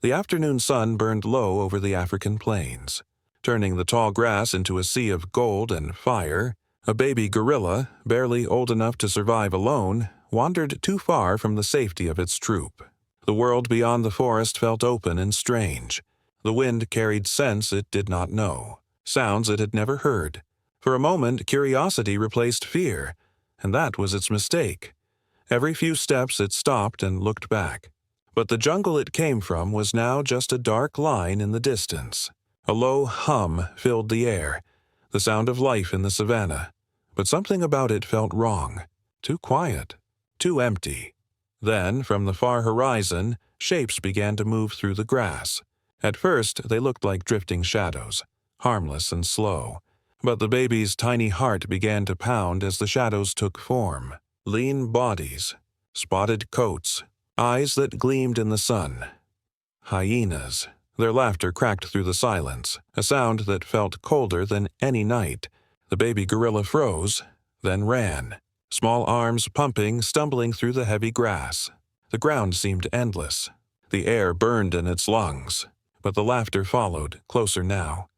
The afternoon sun burned low over the African plains, turning the tall grass into a sea of gold and fire. A baby gorilla, barely old enough to survive alone, wandered too far from the safety of its troop. The world beyond the forest felt open and strange. The wind carried scents it did not know, sounds it had never heard. For a moment, curiosity replaced fear, and that was its mistake. Every few steps it stopped and looked back. But the jungle it came from was now just a dark line in the distance. A low hum filled the air, the sound of life in the savannah. But something about it felt wrong. Too quiet, too empty. Then, from the far horizon, shapes began to move through the grass. At first, they looked like drifting shadows, harmless and slow. But the baby's tiny heart began to pound as the shadows took form. Lean bodies, spotted coats, eyes that gleamed in the sun. Hyenas. Their laughter cracked through the silence, a sound that felt colder than any night. The baby gorilla froze, then ran, small arms pumping, stumbling through the heavy grass. The ground seemed endless. The air burned in its lungs, but the laughter followed, closer now.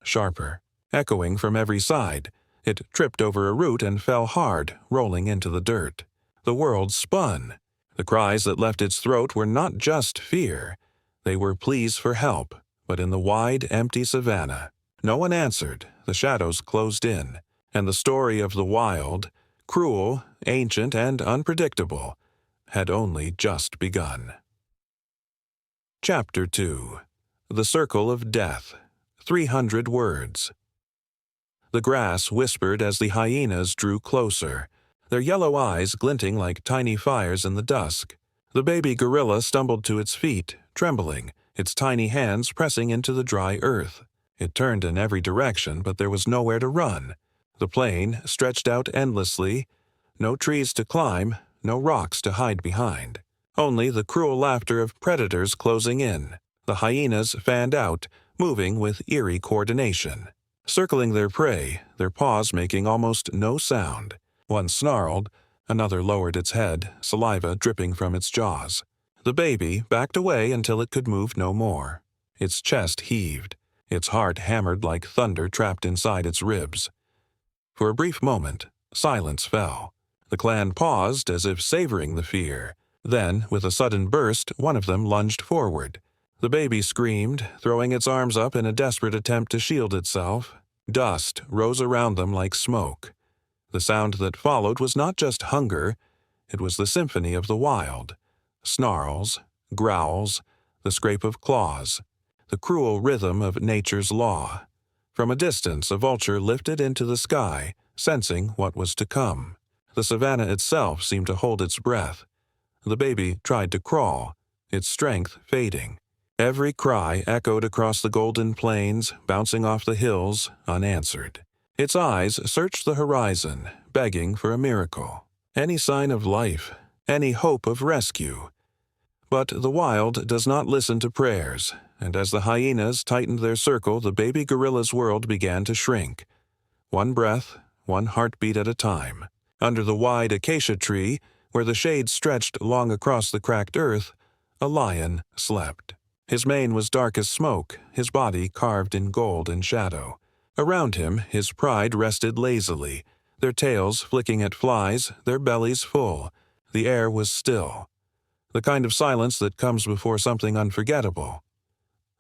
Sharper, echoing from every side. It tripped over a root and fell hard, rolling into the dirt. The world spun. The cries that left its throat were not just fear. They were pleas for help, but in the wide, empty savannah. No one answered, the shadows closed in, and the story of the wild, cruel, ancient, and unpredictable, had only just begun. Chapter 2. The Circle of Death. 300 Words. The grass whispered as the hyenas drew closer, their yellow eyes glinting like tiny fires in the dusk. The baby gorilla stumbled to its feet, trembling, its tiny hands pressing into the dry earth. It turned in every direction, but there was nowhere to run. The plain stretched out endlessly, no trees to climb, no rocks to hide behind. Only the cruel laughter of predators closing in. The hyenas fanned out, moving with eerie coordination, circling their prey, their paws making almost no sound. One snarled, another lowered its head, saliva dripping from its jaws. The baby backed away until it could move no more. Its chest heaved, its heart hammered like thunder trapped inside its ribs. For a brief moment, silence fell. The clan paused as if savoring the fear. Then, with a sudden burst, one of them lunged forward. The baby screamed, throwing its arms up in a desperate attempt to shield itself. Dust rose around them like smoke. The sound that followed was not just hunger, it was the symphony of the wild. Snarls, growls, the scrape of claws, the cruel rhythm of nature's law. From a distance, a vulture lifted into the sky, sensing what was to come. The savannah itself seemed to hold its breath. The baby tried to crawl, its strength fading. Every cry echoed across the golden plains, bouncing off the hills, unanswered. Its eyes searched the horizon, begging for a miracle. Any sign of life, any hope of rescue. But the wild does not listen to prayers, and as the hyenas tightened their circle, the baby gorilla's world began to shrink. One breath, one heartbeat at a time. Under the wide acacia tree, where the shade stretched long across the cracked earth, a lion slept. His mane was dark as smoke, his body carved in gold and shadow. Around him, his pride rested lazily, their tails flicking at flies, their bellies full. The air was still, the kind of silence that comes before something unforgettable.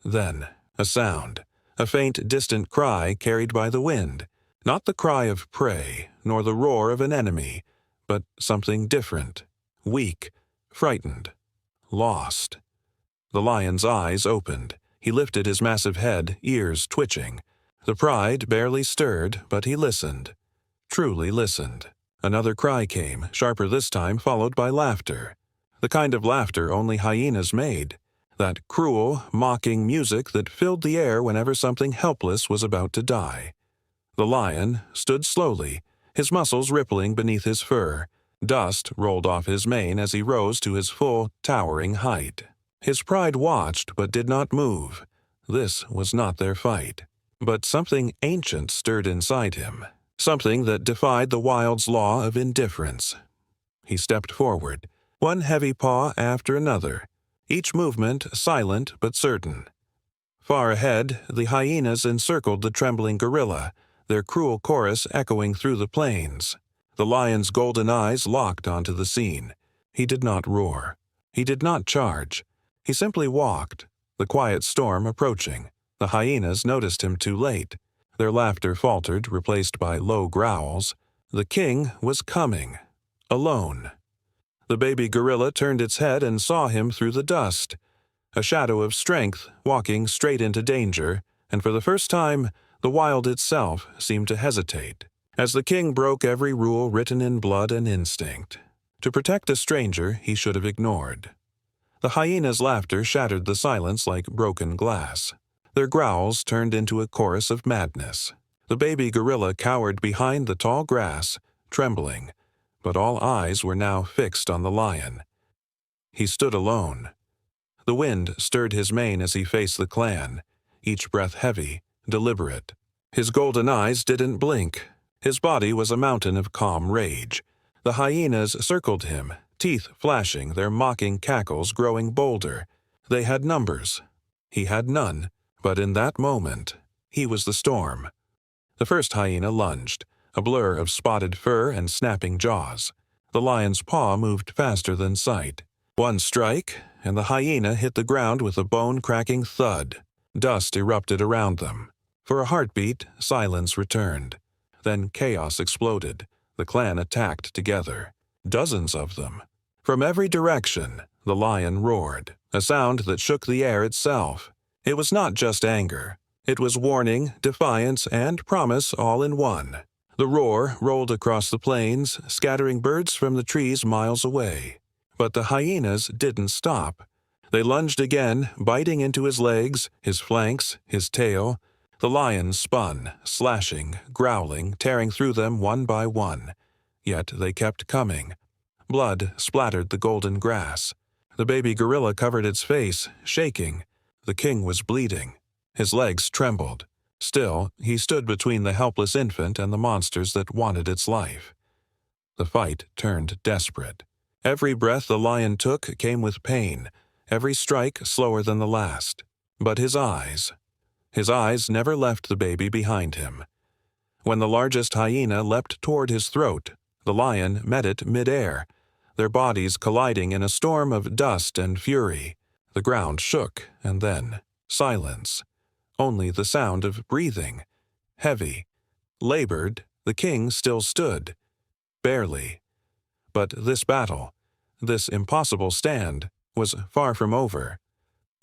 Then, a sound, a faint, distant cry carried by the wind. Not the cry of prey, nor the roar of an enemy, but something different, weak, frightened, lost. The lion's eyes opened. He lifted his massive head, ears twitching. The pride barely stirred, but he listened. Truly listened. Another cry came, sharper this time, followed by laughter. The kind of laughter only hyenas made. That cruel, mocking music that filled the air whenever something helpless was about to die. The lion stood slowly, his muscles rippling beneath his fur. Dust rolled off his mane as he rose to his full, towering height. His pride watched but did not move. This was not their fight. But something ancient stirred inside him, something that defied the wild's law of indifference. He stepped forward, one heavy paw after another. each movement silent but certain. Far ahead, the hyenas encircled the trembling gorilla, their cruel chorus echoing through the plains. The lion's golden eyes locked onto the scene. He did not roar. He did not charge. He simply walked, the quiet storm approaching. The hyenas noticed him too late. Their laughter faltered, replaced by low growls. The king was coming, alone. The baby gorilla turned its head and saw him through the dust, a shadow of strength walking straight into danger, and for the first time, the wild itself seemed to hesitate, as the king broke every rule written in blood and instinct. To protect a stranger he should have ignored. The hyena's laughter shattered the silence like broken glass. Their growls turned into a chorus of madness. The baby gorilla cowered behind the tall grass, trembling, but all eyes were now fixed on the lion. He stood alone. The wind stirred his mane as he faced the clan, each breath heavy, deliberate. His golden eyes didn't blink. His body was a mountain of calm rage. The hyenas circled him, teeth flashing, their mocking cackles growing bolder. They had numbers. He had none, but in that moment, he was the storm. The first hyena lunged, a blur of spotted fur and snapping jaws. The lion's paw moved faster than sight. One strike, and the hyena hit the ground with a bone-cracking thud. Dust erupted around them. For a heartbeat, silence returned. Then chaos exploded. The clan attacked together. Dozens of them. From every direction, the lion roared, a sound that shook the air itself. It was not just anger. It was warning, defiance, and promise all in one. The roar rolled across the plains, scattering birds from the trees miles away. But the hyenas didn't stop. They lunged again, biting into his legs, his flanks, his tail. The lion spun, slashing, growling, tearing through them one by one. Yet they kept coming. Blood splattered the golden grass. The baby gorilla covered its face, shaking. The king was bleeding. His legs trembled. Still, he stood between the helpless infant and the monsters that wanted its life. The fight turned desperate. Every breath the lion took came with pain, every strike slower than the last. But his eyes never left the baby behind him. When the largest hyena leapt toward his throat, the lion met it mid-air, their bodies colliding in a storm of dust and fury. The ground shook, and then silence. Only the sound of breathing. Heavy. Labored, the king still stood. Barely. But this battle, this impossible stand, was far from over.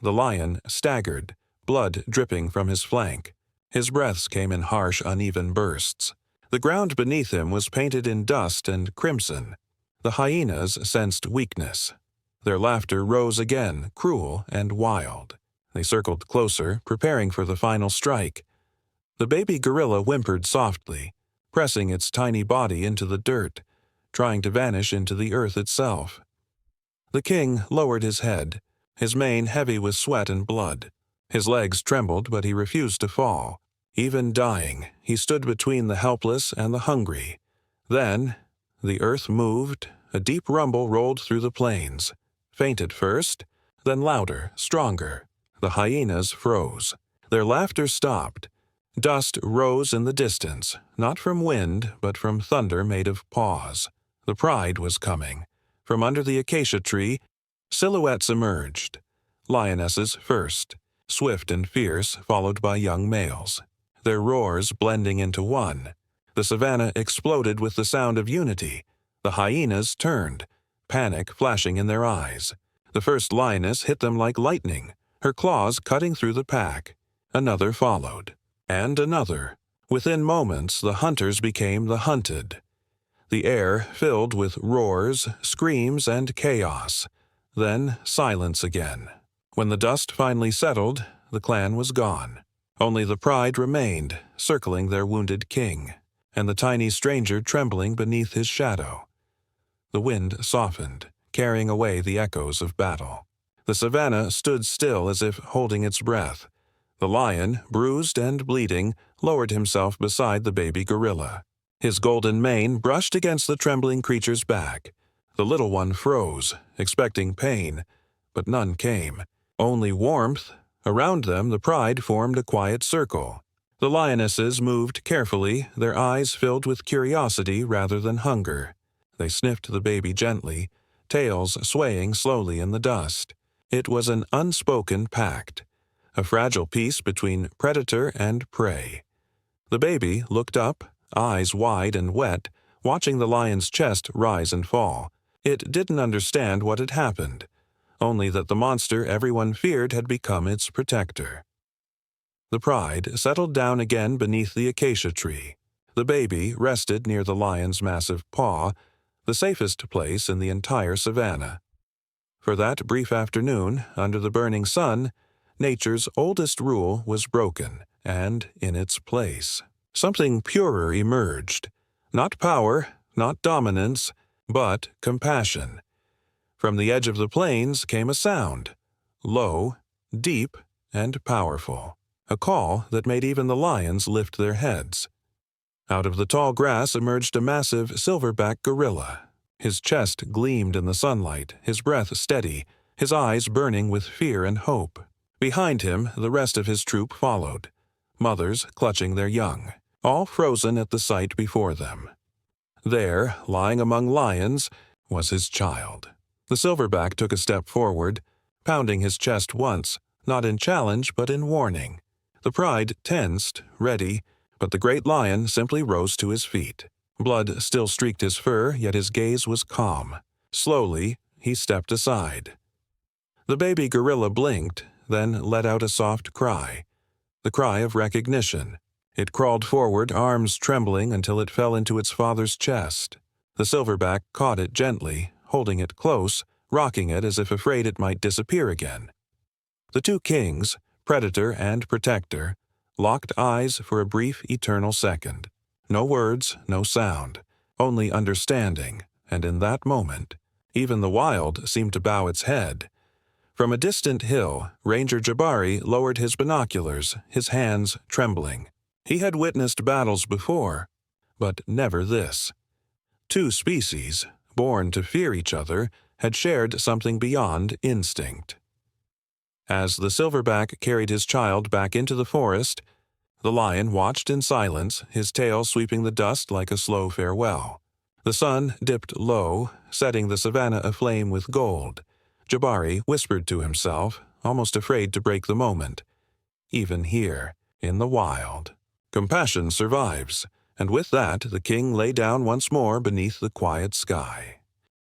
The lion staggered, blood dripping from his flank. His breaths came in harsh, uneven bursts. The ground beneath him was painted in dust and crimson. The hyenas sensed weakness. Their laughter rose again, cruel and wild. They circled closer, preparing for the final strike. The baby gorilla whimpered softly, pressing its tiny body into the dirt, trying to vanish into the earth itself. The king lowered his head, his mane heavy with sweat and blood. His legs trembled, but he refused to fall. Even dying, he stood between the helpless and the hungry. Then, the earth moved, a deep rumble rolled through the plains. Faint at first, then louder, stronger. The hyenas froze. Their laughter stopped. Dust rose in the distance, not from wind, but from thunder made of paws. The pride was coming. From under the acacia tree, silhouettes emerged. Lionesses first, swift and fierce, followed by young males. Their roars blending into one. The savannah exploded with the sound of unity. The hyenas turned, panic flashing in their eyes. The first lioness hit them like lightning, her claws cutting through the pack. Another followed, and another. Within moments, the hunters became the hunted. The air filled with roars, screams, and chaos. Then silence again. When the dust finally settled, the clan was gone. Only the pride remained, circling their wounded king, and the tiny stranger trembling beneath his shadow. The wind softened, carrying away the echoes of battle. The savannah stood still as if holding its breath. The lion, bruised and bleeding, lowered himself beside the baby gorilla. His golden mane brushed against the trembling creature's back. The little one froze, expecting pain, but none came. Only warmth. Around them the pride formed a quiet circle. The lionesses moved carefully, their eyes filled with curiosity rather than hunger. They sniffed the baby gently, tails swaying slowly in the dust. It was an unspoken pact, a fragile peace between predator and prey. The baby looked up, eyes wide and wet, watching the lion's chest rise and fall. It didn't understand what had happened, only that the monster everyone feared had become its protector. The pride settled down again beneath the acacia tree. The baby rested near the lion's massive paw, the safest place in the entire savannah. For that brief afternoon, under the burning sun, nature's oldest rule was broken, and in its place, something purer emerged. Not power, not dominance, but compassion. From the edge of the plains came a sound, low, deep, and powerful, a call that made even the lions lift their heads. Out of the tall grass emerged a massive silverback gorilla. His chest gleamed in the sunlight, his breath steady, his eyes burning with fear and hope. Behind him, the rest of his troop followed, mothers clutching their young, all frozen at the sight before them. There, lying among lions, was his child. The silverback took a step forward, pounding his chest once, not in challenge but in warning. The pride tensed, ready, but the great lion simply rose to his feet. Blood still streaked his fur, yet his gaze was calm. Slowly, he stepped aside. The baby gorilla blinked, then let out a soft cry, the cry of recognition. It crawled forward, arms trembling until it fell into its father's chest. The silverback caught it gently, holding it close, rocking it as if afraid it might disappear again. The two kings, predator and protector, locked eyes for a brief, eternal second. No words, no sound, only understanding, and in that moment, even the wild seemed to bow its head. From a distant hill, Ranger Jabari lowered his binoculars, his hands trembling. He had witnessed battles before, but never this. Two species, born to fear each other, had shared something beyond instinct. As the silverback carried his child back into the forest, the lion watched in silence, his tail sweeping the dust like a slow farewell. The sun dipped low, setting the savannah aflame with gold. Jabari whispered to himself, almost afraid to break the moment. Even here, in the wild, compassion survives, and with that the king lay down once more beneath the quiet sky.